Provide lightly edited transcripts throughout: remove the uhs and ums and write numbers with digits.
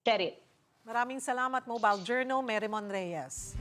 Cheryl. Maraming salamat, Mobile Journal, Merrimon Reyes.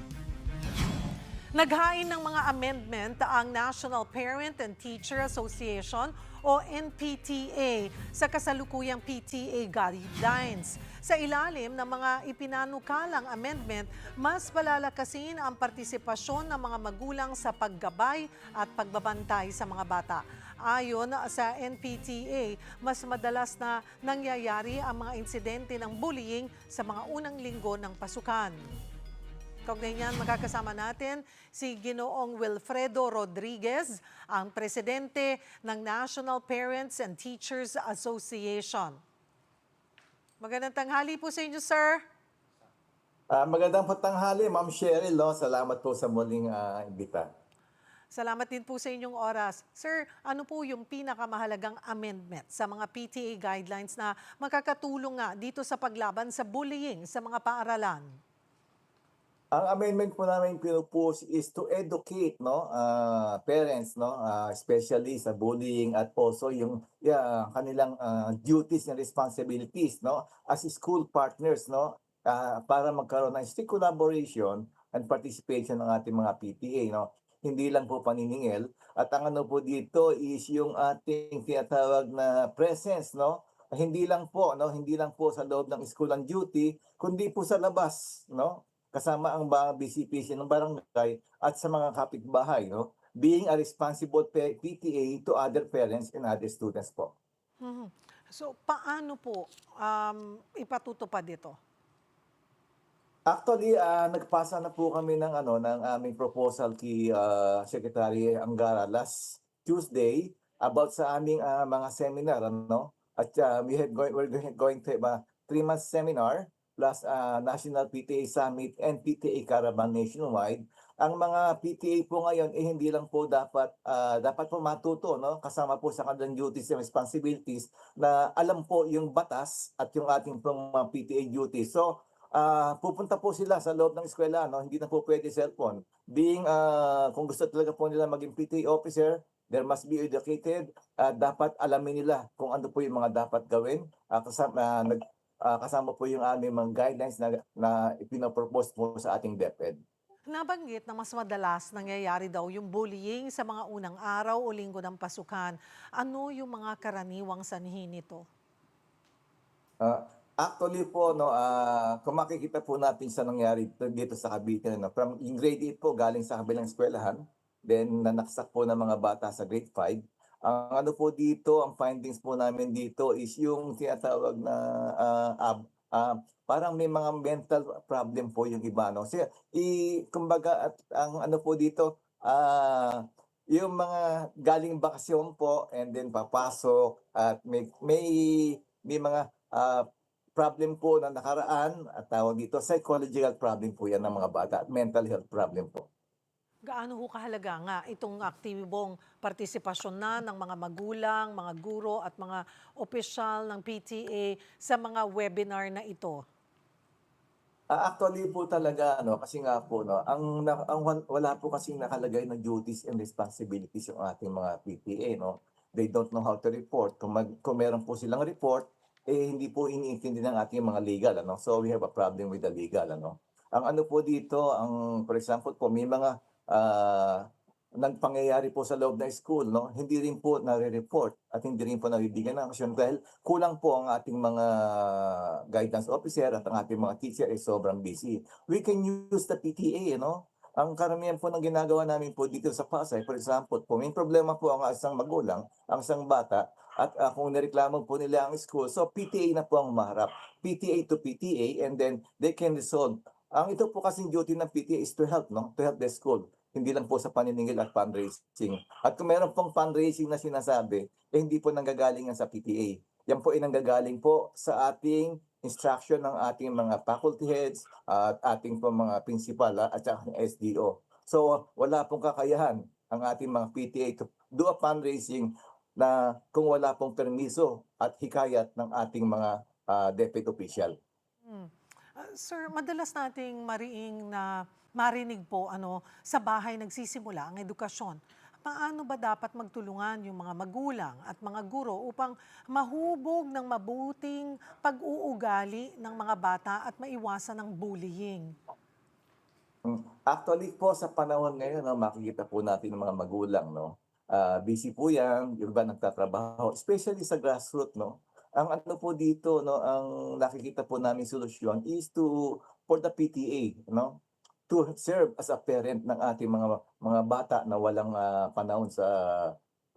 Naghain ng mga amendment ang National Parent and Teacher Association o NPTA sa kasalukuyang PTA guidelines. Sa ilalim ng mga ipinanukalang amendment, mas palalakasin ang partisipasyon ng mga magulang sa paggabay at pagbabantay sa mga bata. Ayon sa NPTA, mas madalas na nangyayari ang mga insidente ng bullying sa mga unang linggo ng pasukan. Kaugnay niyan, makakasama natin si Ginoong Wilfredo Rodriguez, ang presidente ng National Parents and Teachers Association. Magandang tanghali po sa inyo, sir. Magandang patanghali, Ma'am Cheryl. No? Salamat po sa muling imbita. Salamat din po sa inyong oras. Sir, ano po yung pinakamahalagang amendment sa mga PTA guidelines na makakatulong nga dito sa paglaban sa bullying sa mga paaralan? Ang amendment po namin pinupus is to educate parents, especially sa bullying at also yung kanilang duties and responsibilities, as school partners, para magkaroon ng strict collaboration and participation ng ating mga PTA, hindi lang po paniningil. At ang ano po dito is yung ating tinatawag na presence, hindi lang po, hindi lang po sa loob ng school ang duty, kundi po sa labas, kasama ang mga BCPC ng barangay at sa mga kapitbahay, being a responsible PTA to other parents and other students po. Mhm. So, paano po ipatutupad ito? Actually, nagpasa na po kami ng aming proposal kay Secretary Angara last Tuesday about sa aming mga seminar, At we're going to have a 3-month seminar plus National PTA Summit and PTA Caravan nationwide. Ang mga PTA po ngayon hindi lang po dapat po matuto, kasama po sa kanilang duties and responsibilities na alam po yung batas at yung ating pong mga PTA duties. So pupunta po sila sa loob ng eskwela, hindi na po pwede cellphone. Kung gusto talaga po nila maging PTA officer, there must be educated. Dapat alamin nila kung ano po yung mga dapat gawin. Kasama po yung aming mga guidelines na ipinapropose po sa ating DepEd. Nabanggit na mas madalas nangyayari daw yung bullying sa mga unang araw o linggo ng pasukan. Ano yung mga karaniwang sanhi nito? Actually po, kung makikita po natin sa nangyari dito sa Cavite, from yung grade 8 po galing sa kabilang eskwelahan, then nanaksak po ng mga bata sa grade 5. Ang ano po dito, ang findings po namin dito is yung tinatawag na parang may mga mental problem po yung iba, no? Kasi kumbaga at ang ano po dito, yung mga galing bakasyon po and then papasok at may mga problem po na nakaraan at tawag dito psychological problem po yan ng mga bata at mental health problem po. Gaano ho kahalaga nga itong aktibong partisipasyon na ng mga magulang, mga guro at mga opisyal ng PTA sa mga webinar na ito? Actually po talaga kasi nga po wala po kasing nakalagay na duties and responsibilities yung ating mga PTA, They don't know how to report. Kung meron po silang report, hindi po iniintindi ng ating mga legal, So we have a problem with the legal, Ang ano po dito, for example po may mga nagpangyayari po sa loob ng school, hindi rin po nare-report at hindi rin po nabibigyan ng aksyon dahil kulang po ang ating mga guidance officer at ang ating mga teacher ay sobrang busy. We can use the PTA, Ang karamihan po ng ginagawa namin po dito sa Pasay, for example, po may problema po ang isang magulang, ang isang bata, at kung nireklamo po nila ang school, so PTA na po ang maharap. PTA to PTA and then they can resolve. Ang ito po kasing duty ng PTA is to help, To help the school. Hindi lang po sa paniningil at fundraising. At kung meron pong fundraising na sinasabi, hindi po nanggagaling yan sa PTA. Yan po ay nanggagaling po sa ating instruction ng ating mga faculty heads at ating po mga principal at saka SDO. So wala pong kakayahan ang ating mga PTA to do a fundraising na kung wala pong permiso at hikayat ng ating mga DepEd official. Sir, madalas nating marinig po sa bahay nagsisimula ang edukasyon. paano ba dapat magtulungan yung mga magulang at mga guro upang mahubog ng mabuting pag-uugali ng mga bata at maiwasan ng bullying? Actually po sa panahon ngayon 'no, makikita po natin ang mga magulang 'no, busy po 'yan, yung iba nagtatrabaho, especially sa grassroot 'no. Ang ano po dito 'no, ang nakikita po naming solusyon is for the PTA 'no, to serve as a parent ng ating mga bata na walang, panahon sa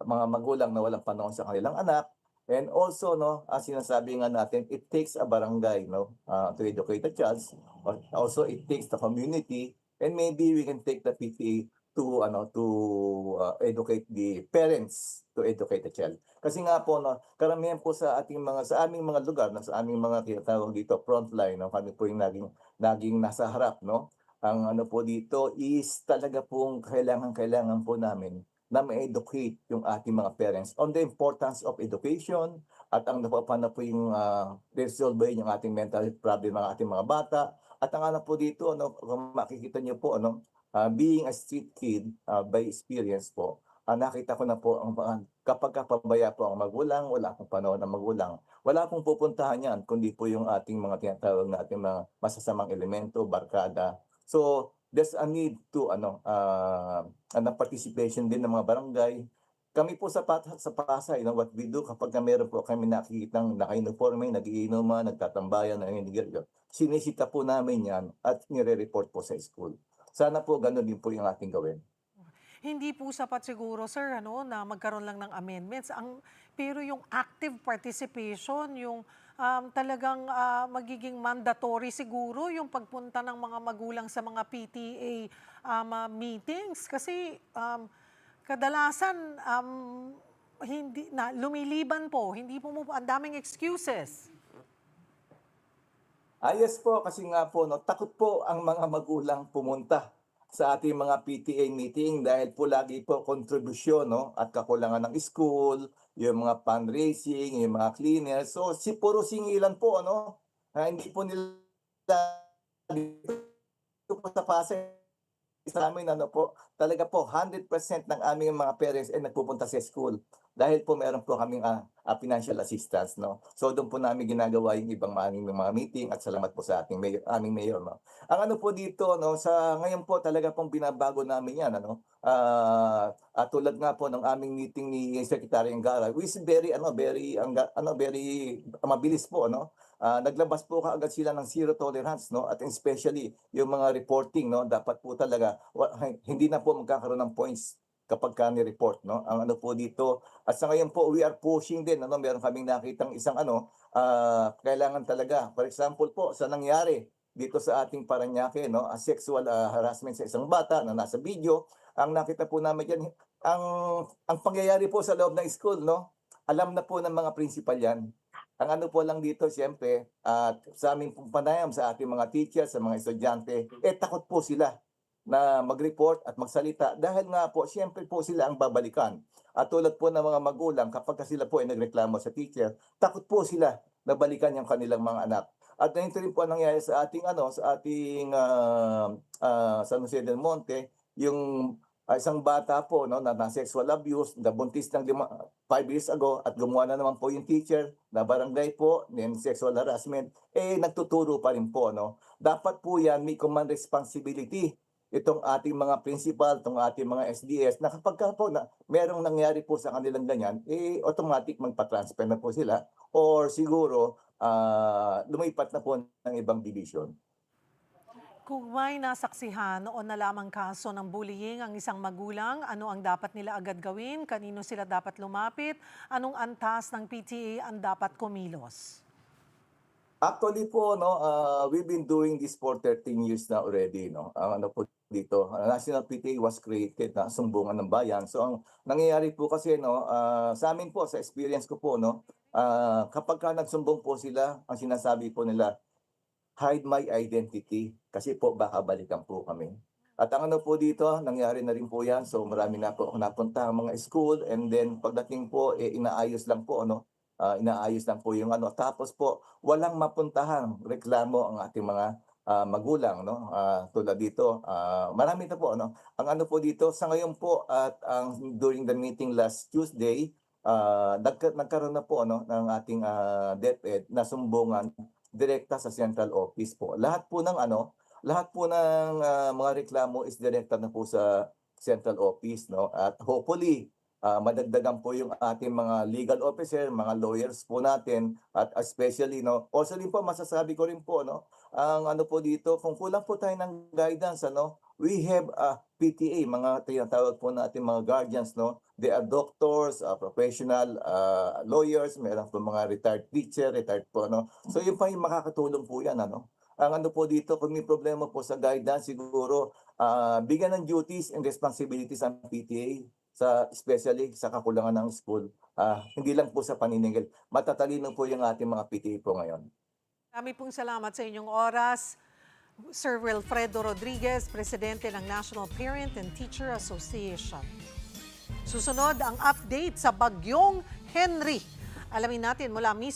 mga magulang na walang panahon sa kanilang anak. And also 'no, ang sinasabi nga natin, it takes a barangay 'no, to educate the child. Also it takes the community and maybe we can take the PTA to educate the parents to educate the child. Kasi nga po 'no, karamihan po sa aming mga lugar sa aming mga tinatawag dito frontline 'no, kami po yung laging nasa harap 'no. Ang ano po dito is talaga pong kailangan po namin na ma-educate yung ating mga parents on the importance of education at ang napapana po yung, resolbahin yung ating mental health problem ng ating mga bata. At ang ano po dito ano, kung makikita niyo po ano, being a street kid, by experience po, nakita ko na po ang kapagka pabaya po ang magulang, wala pong panahon ng magulang, wala pong pupuntahan yan kundi po yung ating mga tinatawag nating mga masasamang elemento, barkada. So, there's a need to participation din ng mga barangay. Kami po sa Pasay 'no, what we do kapagka meron po kami nakikitang naka-uniporme, nag-iinuman, nagtatambayan, nangingigarilyo, sinisita po namin 'yan at nire-report po sa school. Sana po gano'n din po yung ating gawin. Hindi po sapat siguro sir ano na magkaroon lang ng amendments pero yung active participation yung talagang magiging mandatory siguro yung pagpunta ng mga magulang sa mga PTA meetings kasi kadalasan hindi na lumiliban po, hindi po ang daming excuses. Yes po, kasi nga po 'no, takot po ang mga magulang pumunta sa ating mga PTA meeting dahil po lagi po kontribusyon 'no, at kakulangan ng school, yung mga fundraising, yung mga cleaners. So, puro singilan po ano, hindi po nila dito po sa Pasay sa'min ano po, talaga po 100% ng aming mga parents ay nagpupunta sa school. Dahil po meron po kaming, financial assistance 'no. So dun po namin ginagawa yung ibang aming mga meeting at salamat po sa aming mayor 'no. Ang ano po dito 'no, sa ngayon po talaga pong binabago namin 'yan ano. At tulad nga po ng aming meeting ni Secretary Angara, which is very mabilis po ano. Naglabas po kaagad sila ng zero tolerance 'no, at especially yung mga reporting 'no, dapat po talaga hindi na po magkakaroon ng points kapagka ni-report 'no. Ang ano po dito at sa ngayon po we are pushing din ano, meron kaming nakitang isang ano, kailangan talaga for example po sa nangyari dito sa ating Parañaque 'no, sexual, harassment sa isang bata na nasa video. Ang nakita po namin diyan ang pangyayari po sa loob ng school 'no, alam na po ng mga principal 'yan. Ang ano po lang dito siyempre at sa aming pong panayam sa ating mga teachers, sa mga estudyante, takot po sila na mag-report at magsalita dahil nga po siyempre po sila ang babalikan. At tulad po ng mga magulang kapagka sila po ay nagreklamo sa teacher, takot po sila na balikan yung kanilang mga anak. At ganito rin po ang nangyari sa ating San Jose del Monte, yung isang bata po 'no, na sexual abuse, nabuntis ng 5 years ago at gumawa na naman po yung teacher na barangay po, then sexual harassment, nagtuturo pa rin po 'no. Dapat po 'yan may command responsibility itong ating mga principal, itong ating mga SDS na kapagka po na merong nangyari po sa kanilang ganyan, automatic magpa-transfer na po sila or siguro, lumipat na po ng ibang division. Kung may nasaksihan o nalamang kaso ng bullying ang isang magulang, ano ang dapat nila agad gawin? Kanino sila dapat lumapit? Anong antas ng PTA ang dapat kumilos? Actually po 'no, we've been doing this for 13 years na already 'no. Ang ano po dito, National PTA was created na sumbungan ng bayan. So ang nangyayari po kasi 'no, sa'min po sa experience ko po 'no, kapagka nagsumbong po sila, ang sinasabi po nila, "Hide my identity," kasi po baka balikan po kami. At ang ano po dito, nangyari na rin po 'yan. So marami na po akong napuntahang mga school and then pagdating po, inaayos lang po ano, inaayos lang po yung ano. Tapos po walang mapuntahang reklamo ang ating mga magulang, no? Tulad dito, marami na po, ano? Ang ano po dito, sa ngayon po at during the meeting last Tuesday, nagkaroon na po, ano, ng ating DepEd na sumbungan direkta sa central office po. Lahat po ng mga reklamo is direkta na po sa central office, no? At hopefully, madagdagan po yung ating mga legal officer, mga lawyers po natin, at especially, no, also din po masasabi ko rin po, no, ang ano po dito, kung kulang po tayo ng guidance, ano, we have a PTA, mga tinatawag po natin mga guardians, no, they are doctors, professional, lawyers, meron po mga retired teacher, retired po, no, so yun pa yung makakatulong po yan, ano. Ang ano po dito, kung may problema po sa guidance, siguro, bigyan ng duties and responsibilities ang PTA, especially sa kakulangan ng school, hindi lang po sa paniningil. Matatalino po yung ating mga PTA po ngayon. Marami pong salamat sa inyong oras. Sir Wilfredo Rodriguez, Presidente ng National Parent and Teacher Association. Susunod ang update sa Bagyong Henry. Alamin natin mula mismo